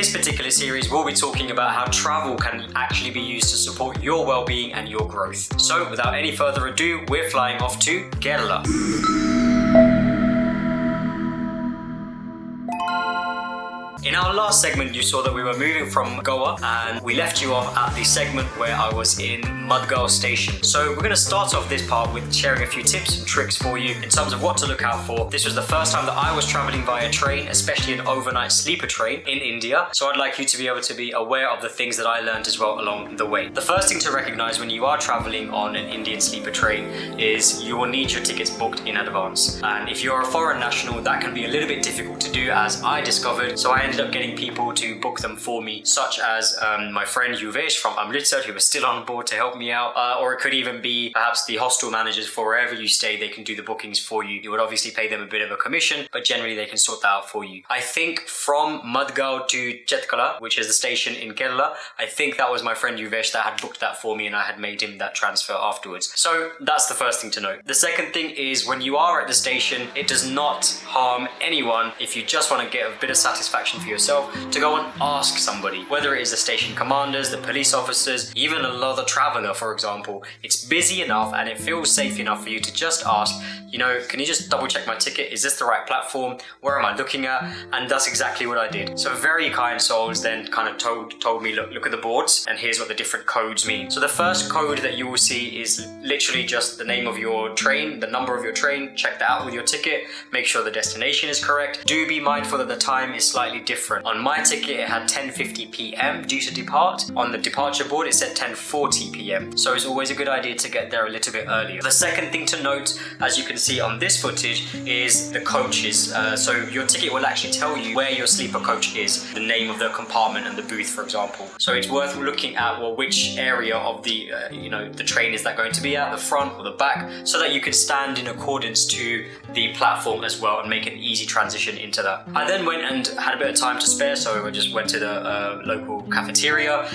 this particular series, we'll be talking about how travel can actually be used to support your well-being and your growth. So without any further ado, we're flying off to Kerala. In our last segment, you saw that we were moving from Goa and we left you off at the segment where I was in Mudgal station. So we're going to start off this part with sharing a few tips and tricks for you in terms of what to look out for. This was the first time that I was traveling via train, especially an overnight sleeper train in India. So I'd like you to be able to be aware of the things that I learned as well along the way. The first thing to recognize when you are traveling on an Indian sleeper train is you will need your tickets booked in advance. And if you're a foreign national, that can be a little bit difficult to do, as I discovered. So I ended up getting people to book them for me, such as my friend Yuvesh from Amritsar, who was still on board to help me out, or it could even be perhaps the hostel managers for wherever you stay. They can do the bookings for you. You would obviously pay them a bit of a commission, but generally they can sort that out for you. I think from Mudgal to Chetkala, which is the station in Kerala, I think that was my friend Yuvesh that had booked that for me, and I had made him that transfer afterwards. So that's the first thing to note. The second thing is, when you are at the station, it does not harm anyone, if you just want to get a bit of satisfaction for yourself, to go and ask somebody, whether it is the station commanders, the police officers, even another traveller, for example. It's busy enough and it feels safe enough for you to just ask, you know, can you just double check my ticket? Is this the right platform? Where am I looking at? And that's exactly what I did. So very kind souls then kind of told me, look at the boards, and here's what the different codes mean. So the first code that you will see is literally just the name of your train, the number of your train. Check that out with your ticket. Make sure the destination is correct. Do be mindful that the time is slightly different. On my ticket, it had 10:50 p.m. due to depart. On the departure board, it said 10:40 p.m. So it's always a good idea to get there a little bit earlier. The second thing to note, as you can see on this footage, is the coaches. So your ticket will actually tell you where your sleeper coach is, the name of the compartment and the booth, for example. So it's worth looking at, well, which area of the the train is that going to be at, the front or the back, so that you can stand in accordance to the platform as well and make an easy transition into that. I then went and had a bit of time to spare, so I just went to the local cafeteria,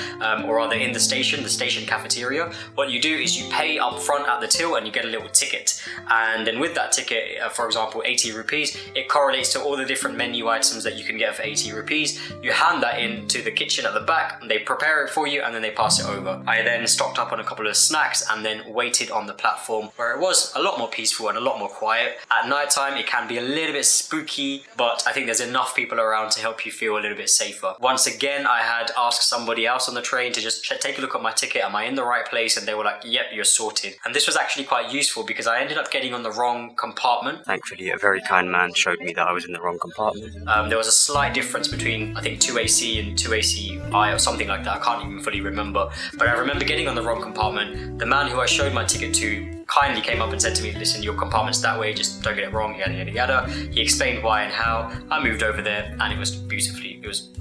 or rather in the station cafeteria. What you do is you pay up front at the till and you get a little ticket, and then with that ticket, for example 80 rupees, it correlates to all the different menu items that you can get for 80 rupees. You hand that in to the kitchen at the back and they prepare it for you and then they pass it over. I then stocked up on a couple of snacks and then waited on the platform, where it was a lot more peaceful and a lot more quiet. At night time it can be a little bit spooky, but I think there's enough people around to help you feel a little bit safer. Once again, I had asked somebody else on the train to just take a look at my ticket. Am I in the right place? And they were like, yep, you're sorted. And this was actually quite useful because I ended up getting on the wrong compartment. Thankfully, a very kind man showed me that I was in the wrong compartment. There was a slight difference between, I think, 2AC and 2ACI or something like that. I can't even fully remember. But I remember getting on the wrong compartment. The man who I showed my ticket to kindly came up and said to me, listen, your compartment's that way, just don't get it wrong, yada yada yada. He explained why and how. I moved over there and it was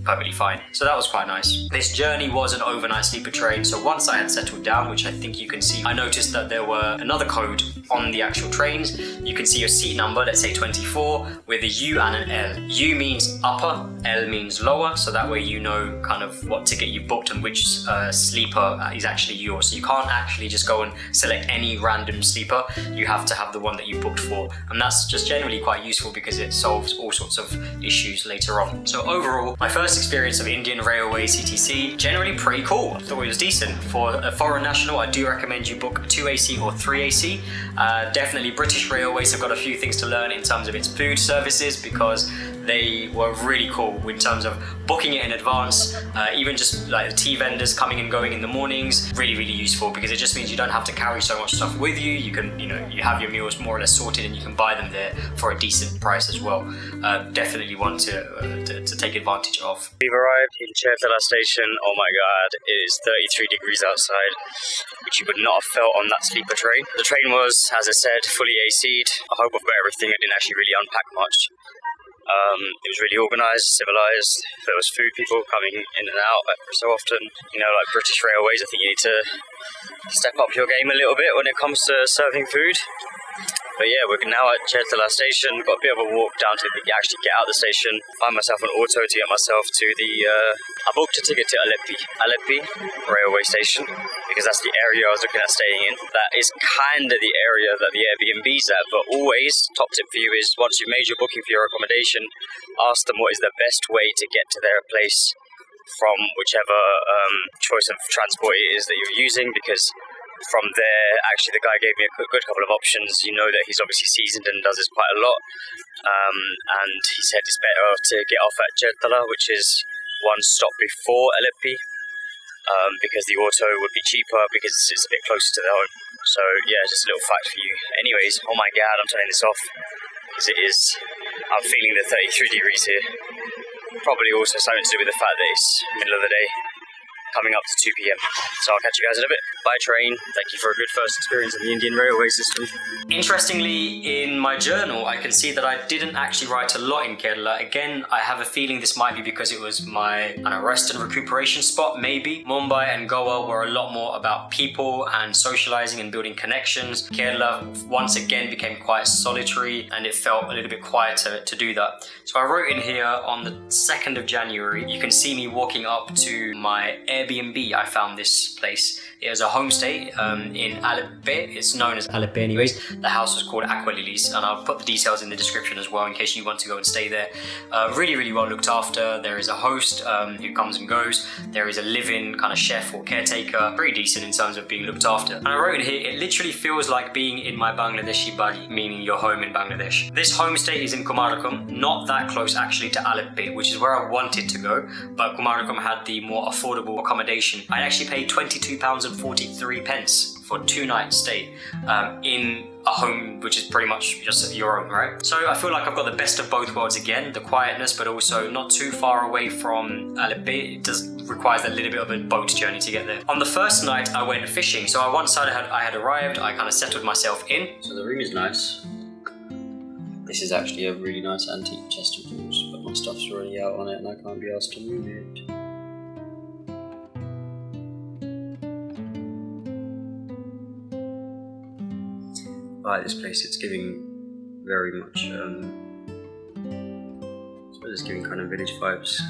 perfectly fine. So that was quite nice. This journey was an overnight sleeper train, so once I had settled down, which I think you can see, I noticed that there were another code on the actual trains. You can see your seat number, let's say 24, with a U and an L. U means upper, L means lower, so that way you know kind of what ticket you booked and which sleeper is actually yours. So you can't actually just go and select any random sleeper. You have to have the one that you booked for, and that's just generally quite useful because it solves all sorts of issues later on. So overall, my first experience of Indian Railway CTC, generally pretty cool. I thought it was decent. For a foreign national, I do recommend you book 2AC or 3AC. Definitely British Railways have got a few things to learn in terms of its food services, because they were really cool in terms of booking it in advance. Even just like the tea vendors coming and going in the mornings, really useful, because it just means you don't have to carry so much stuff with you. You can, you have your meals more or less sorted and you can buy them there for a decent price as well. Definitely one to take advantage of. We've arrived in Chertala station. Oh my god, it is 33 degrees outside, which you would not have felt on that sleeper train. The train was, as I said, fully AC'd. I hope I've got everything. I didn't actually really unpack much. It was really organised, civilised. There was food people coming in and out so often. Like British Railways, I think you need to step up your game a little bit when it comes to serving food. But yeah, we're now at Chertala station. Got a bit of a walk down to actually get out of the station. Find myself an auto to get myself to the... I booked a ticket to Alleppey railway station, because that's the area I was looking at staying in. That is kind of the area that the Airbnb's at, but always, top tip for you is, once you've made your booking for your accommodation, ask them what is the best way to get to their place from whichever choice of transport it is that you're using, because from there, actually, the guy gave me a good couple of options. You know that he's obviously seasoned and does this quite a lot. And he said it's better to get off at Jetala, which is one stop before Alleppey, because the auto would be cheaper because it's a bit closer to the home. So, yeah, just a little fact for you. Anyways, oh my god, I'm turning this off because I'm feeling the 33 degrees here. Probably also something to do with the fact that it's middle of the day, coming up to 2 p.m. So I'll catch you guys in a bit. Bye train. Thank you for a good first experience on the Indian railway system. Interestingly, in my journal, I can see that I didn't actually write a lot in Kerala. Again, I have a feeling this might be because it was my rest and recuperation spot, maybe. Mumbai and Goa were a lot more about people and socializing and building connections. Kerala, once again, became quite solitary and it felt a little bit quieter to do that. So I wrote in here on the 2nd of January, you can see me walking up to my Airbnb. I found this place. It was a homestay in Alleppey. It's known as Alleppey anyways. The house was called Aqua Lilies, and I'll put the details in the description as well in case you want to go and stay there. Really, really well looked after. There is a host who comes and goes. There is a live-in kind of chef or caretaker. Pretty decent in terms of being looked after. And I wrote in here, it literally feels like being in my Bangladeshi body, meaning your home in Bangladesh. This homestay is in Kumarakom, not that close actually to Alleppey, which is where I wanted to go, but Kumarakom had the more affordable accommodation. I actually paid £22.43 for 2 nights stay in a home which is pretty much just your own, right? So I feel like I've got the best of both worlds again, the quietness, but also not too far away from Alleppey. It just requires a little bit of a boat journey to get there. On the first night, I went fishing. So once I had arrived, I kind of settled myself in. So the room is nice. This is actually a really nice antique chest of drawers, but my stuff's already out on it and I can't be asked to move it. I like this place. It's giving very much, I suppose it's giving kind of village vibes.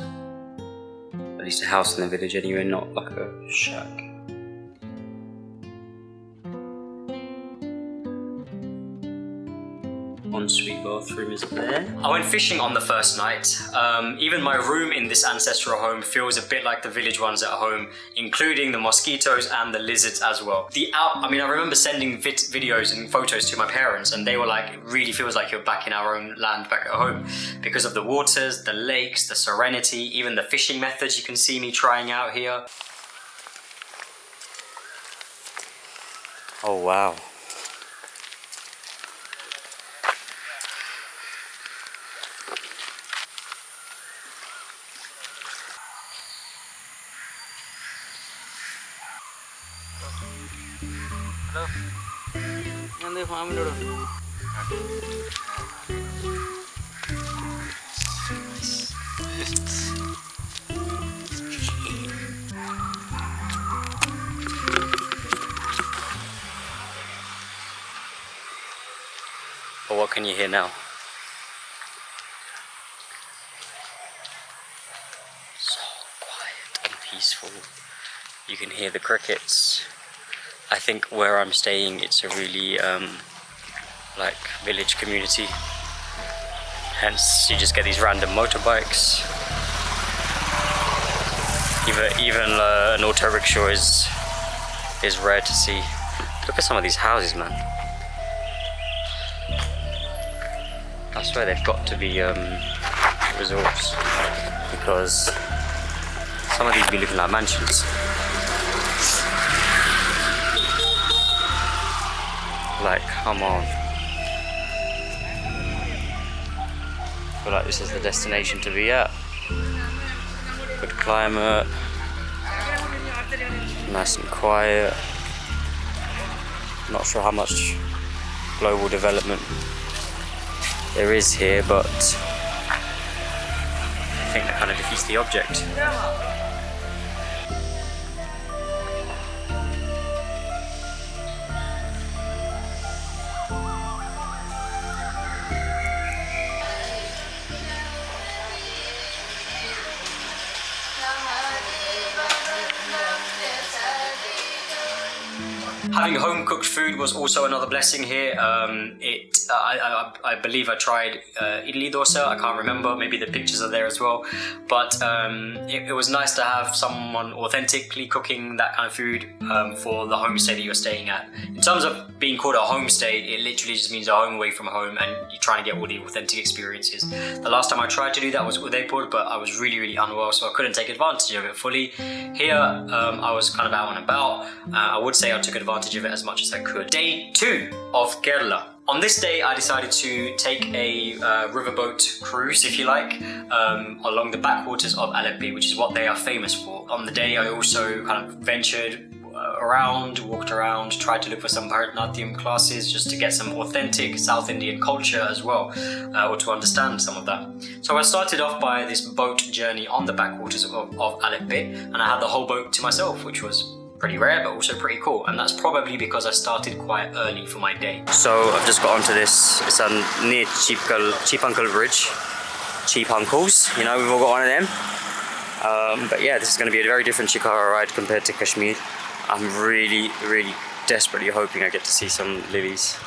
At least a house in the village anyway, not like a shack. Ensuite bathroom is there. I went fishing on the first night. Even my room in this ancestral home feels a bit like the village ones at home, including the mosquitoes and the lizards as well. I remember sending videos and photos to my parents and they were like, it really feels like you're back in our own land, back at home. Because of the waters, the lakes, the serenity, even the fishing methods you can see me trying out here. Oh wow. But what can you hear now? So quiet and peaceful. You can hear the crickets. I think where I'm staying, it's a really like village community. Hence, you just get these random motorbikes. Even an auto rickshaw is rare to see. Look at some of these houses, man. I swear they've got to be resorts, because some of these be looking like mansions. Like, come on. I feel like this is the destination to be at. Good climate, nice and quiet. Not sure how much global development there is here, but I think that kind of defeats the object. Having home cooked food was also another blessing here. I believe I tried idli dosa. I can't remember. Maybe the pictures are there as well. But it was nice to have someone authentically cooking that kind of food for the homestay that you're staying at. In terms of being called a homestay, it literally just means a home away from home, and you're trying to get all the authentic experiences. The last time I tried to do that was Udaipur, but I was really, really unwell, so I couldn't take advantage of it fully. Here, I was kind of out and about. I would say I took advantage of it as much as I could. Day 2 of Kerala. On this day, I decided to take a riverboat cruise, if you like, along the backwaters of Alleppey, which is what they are famous for. On the day, I also kind of ventured around, walked around, tried to look for some Bharatnatyam classes just to get some authentic South Indian culture as well, or to understand some of that. So I started off by this boat journey on the backwaters of Alleppey, and I had the whole boat to myself, which was pretty rare but also pretty cool, and that's probably because I started quite early for my day. So I've just got onto this. It's near Cheap Uncle Bridge. Cheap Uncles, you know, we've all got one of them. But yeah, this is going to be a very different shikara ride compared to Kashmir. I'm really, really desperately hoping I get to see some lilies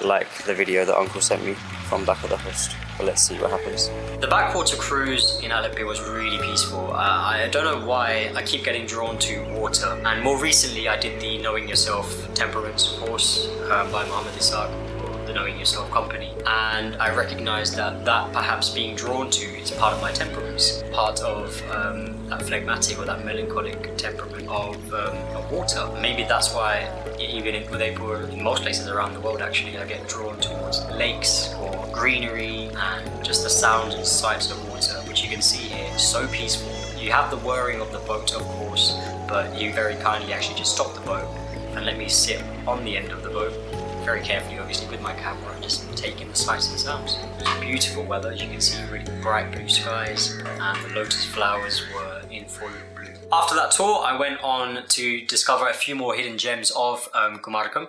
like the video that Uncle sent me from back of the host. But let's see what happens. The backwater cruise in Alleppey was really peaceful. I don't know why I keep getting drawn to water, and more recently I did the Knowing Yourself Temperaments course by Mohammed Isaac, the Knowing Yourself company, and I recognized that perhaps being drawn to is part of my temperaments, part of that phlegmatic or that melancholic temperament of water. Maybe that's why even in Udaipur, in most places around the world actually, I get drawn towards lakes or greenery and just the sounds and sights of water, which you can see here. It's so peaceful. You have the whirring of the boat, of course, but you very kindly actually just stop the boat and let me sit on the end of the boat, very carefully obviously with my camera, just taking the sights and sounds. It was beautiful weather, as you can see, really bright blue skies, and the lotus flowers were in full bloom. After that tour, I went on to discover a few more hidden gems of Kumarakom,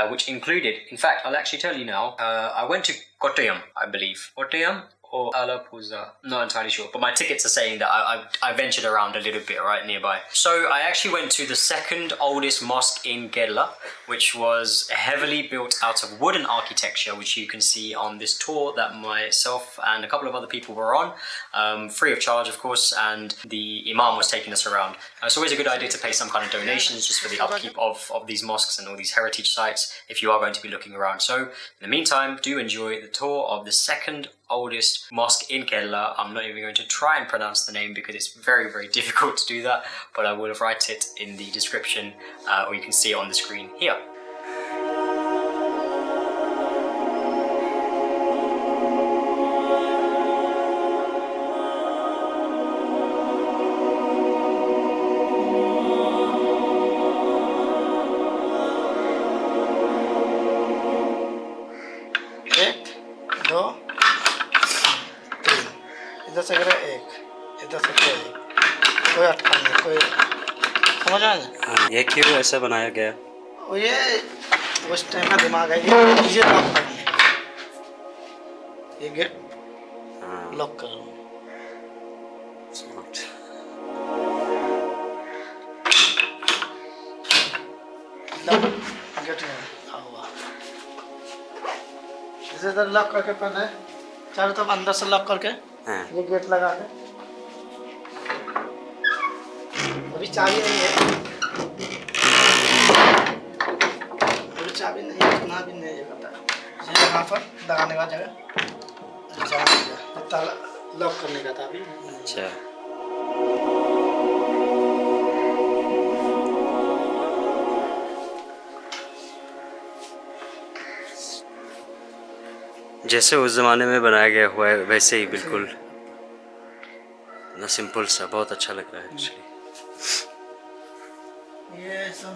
which included, in fact, I'll actually tell you now, I went to Kottayam, I believe. Kottayam or Alappuzha, not entirely sure, but my tickets are saying that I ventured around a little bit right nearby. So I actually went to the second oldest mosque in Kerala, which was heavily built out of wooden architecture, which you can see on this tour that myself and a couple of other people were on, free of charge of course, and the imam was taking us around. It's always a good idea to pay some kind of donations just for the upkeep of these mosques and all these heritage sites if you are going to be looking around. So in the meantime, do enjoy the tour of the second oldest mosque in Kerala. I'm not even going to try and pronounce the name because it's very, very difficult to do that, but I will write it in the description, or you can see it on the screen here. इधर से करें एक, इधर से कोई अटका नहीं, कोई समझ आया? ये क्यों ऐसा बनाया गया? वो ये उस टाइम का दिमाग है, ये लॉक करने, ये गेट लॉक कर लो। गेट हुआ, इसे इधर लॉक करके पहले चारों तरफ अंदर से लॉक करके ये गेट लगा के, अभी चाबी नहीं है, अभी चाबी नहीं है, ना भी नहीं है, पता ये यहाँ पर दगाने का जगह ताला लॉक करने का था अभी। अच्छा, जैसे उस जमाने में बनाया गया हुआ है वैसे ही बिल्कुल ना, सिंपल सा, बहुत अच्छा लग रहा है एक्चुअली। ये सब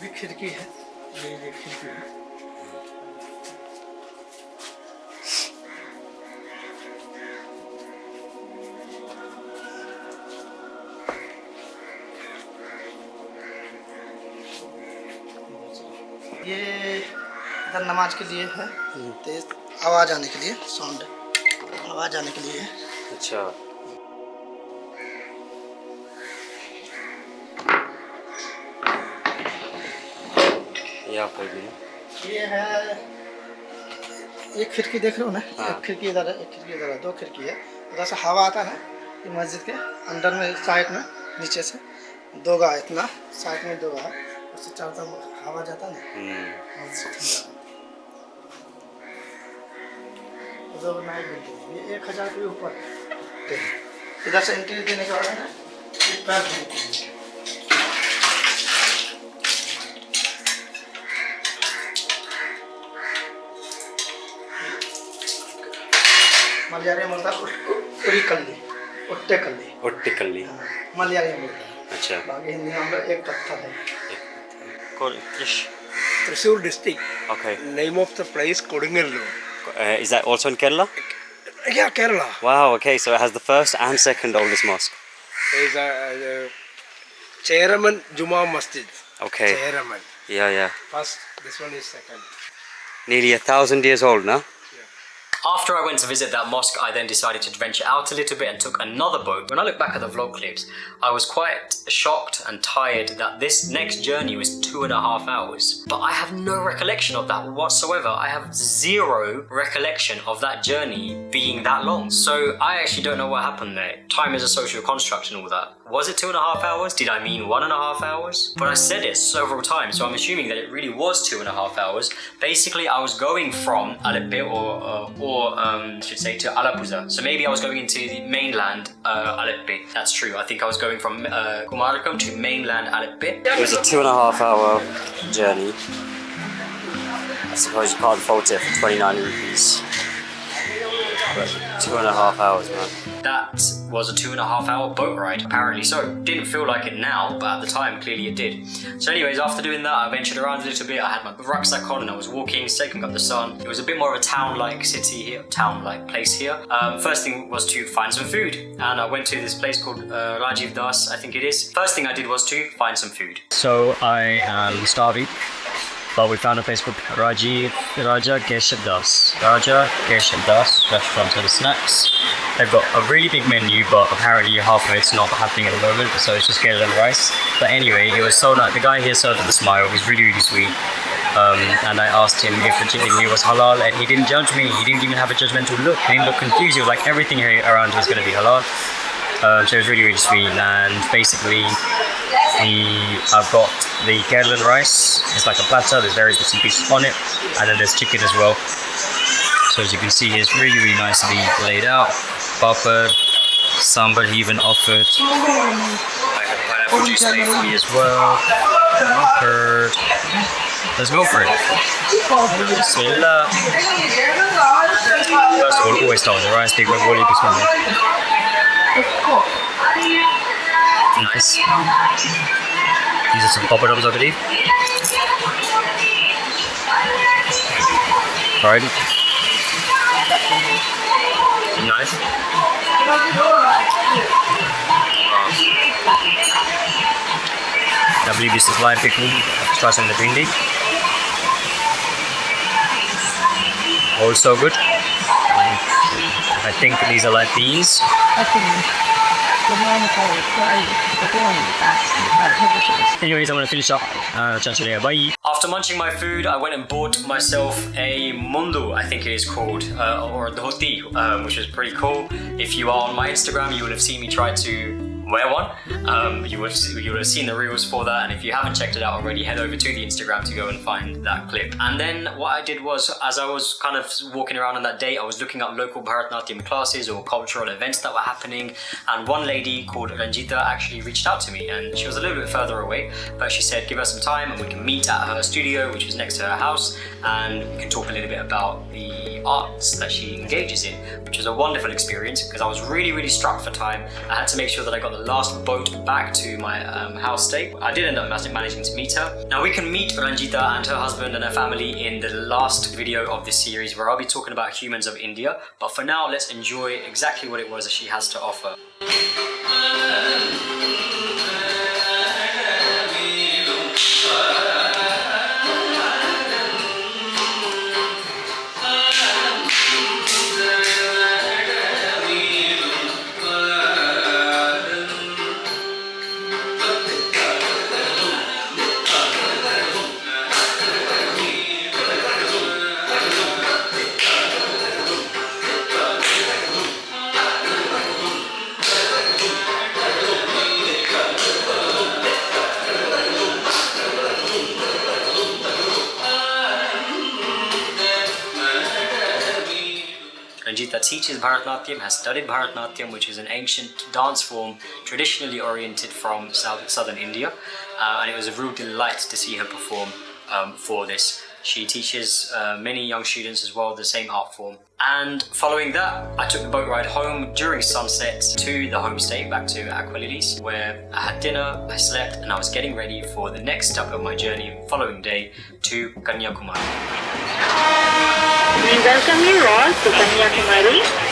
भी खिड़की है, ये खिड़की है। ये इधर नमाज के लिए है, तेज आवाज़ आने के लिए, साउंड आवाज़ आने के लिए है। अच्छा, यहाँ पर भी ये है, एक खिड़की देख रहे हो ना, एक खिड़की इधर है, एक खिड़की इधर है, दो खिड़की है। उधर से हवा आता है ना, ये मस्जिद के अंदर में साइड में नीचे से दो गा इतना, साइड में दो गा, उससे चारों तरफ हवा जाता है ना, मस्जिद ठंडा। उधर नाइट बिल्डिंग, ये 1000 के ऊपर है। इधर से एंट्री देने के बाद है ना, ये पैर धोने के लिए। मलयालम बोलता उट्टे कल्ली, मलयालम बोलता है। अच्छा। बाकी हिंदी में हम लोग एक पत्थर है। Thrissur district. Okay. Name of the place Kodungallu. Is that also in Kerala? Yeah, Kerala. Wow, okay, so it has the first and second oldest mosque. There is a chairman Juma Masjid. Okay. Chairman. Yeah. First, this one is second. Nearly 1,000 years old now. After I went to visit that mosque, I then decided to venture out a little bit and took another boat. When I look back at the vlog clips, I was quite shocked and tired that this next journey was 2.5 hours. But I have no recollection of that whatsoever. I have zero recollection of that journey being that long. So I actually don't know what happened there. Time is a social construct and all that. Was it 2.5 hours? Did I mean 1.5 hours? But I said it several times, so I'm assuming that it really was 2.5 hours. Basically, I was going from Alleppey or I should say to Alappuzha. So maybe I was going into the mainland Alleppey. That's true. I think I was going from Kumarakom to mainland Alleppey. It was a 2.5 hour journey. I suppose you can't fault it for 29 rupees. But 2.5 hours, man. That was a 2.5 hour boat ride, apparently so. Didn't feel like it now, but at the time, clearly it did. So anyways, after doing that, I ventured around a little bit. I had my rucksack on and I was walking, soaking up the sun. It was a bit more of a town-like city here, town-like place here. First thing was to find some food. And I went to this place called Rajiv Das, I think it is. First thing I did was to find some food. So I am starving. But we found a place called Raja Kesava Das restaurant for the snacks. They've got a really big menu, but apparently half of it's not happening at the moment, so it's just kettle and rice. But anyway, it was so nice. The guy here served with a smile. He was really, really sweet. And I asked him if the chicken here was halal, and he didn't judge me. He didn't even have a judgmental look. He didn't look confused. He was like, everything here around here is going to be halal. So it was really, really sweet. And basically, I've got the kettle and rice. It's like a platter. There's various bits and pieces on it, and then there's chicken as well. So as you can see, it's really, really nicely laid out. Papa, sambar he even offered. I have pineapple juice made for me as well. Curd. Let's go for it. Bismillah. First of all, always start with the rice. Take my boli. Bismillah. Nice. These are some poppadoms, I believe. Alright. Nice. I believe this is lime pickle. Let's try some of the bhindi. Also good. I think these are like beans. Anyways, I'm gonna finish up. Bye. After munching my food, I went and bought myself a mundu, I think it is called, or a dhoti, which was pretty cool. If you are on my Instagram, you would have seen me try to wear one. You would have seen the reels for that, and if you haven't checked it out already, head over to the Instagram to go and find that clip. And then what I did was, as I was kind of walking around on that day, I was looking up local Bharatnatyam classes or cultural events that were happening, and one lady called Renjitha actually reached out to me, and she was a little bit further away, but she said give us some time and we can meet at her studio, which was next to her house, and we can talk a little bit about the arts that she engages in, which was a wonderful experience because I was really, really strapped for time. I had to make sure that I got the last boat back to my house stay. I did end up managing to meet her. Now we can meet Renjitha and her husband and her family in the last video of this series where I'll be talking about humans of India, but for now let's enjoy exactly what it was that she has to offer. teaches Bharatnatyam, has studied Bharatnatyam, which is an ancient dance form traditionally oriented from southern India. And it was a real delight to see her perform for this. She teaches many young students as well the same art form. And following that, I took the boat ride home during sunset to the homestay, back to Aqualilis, where I had dinner, I slept, and I was getting ready for the next step of my journey following day to Kanyakumari. We welcome you all to Kanyakumari.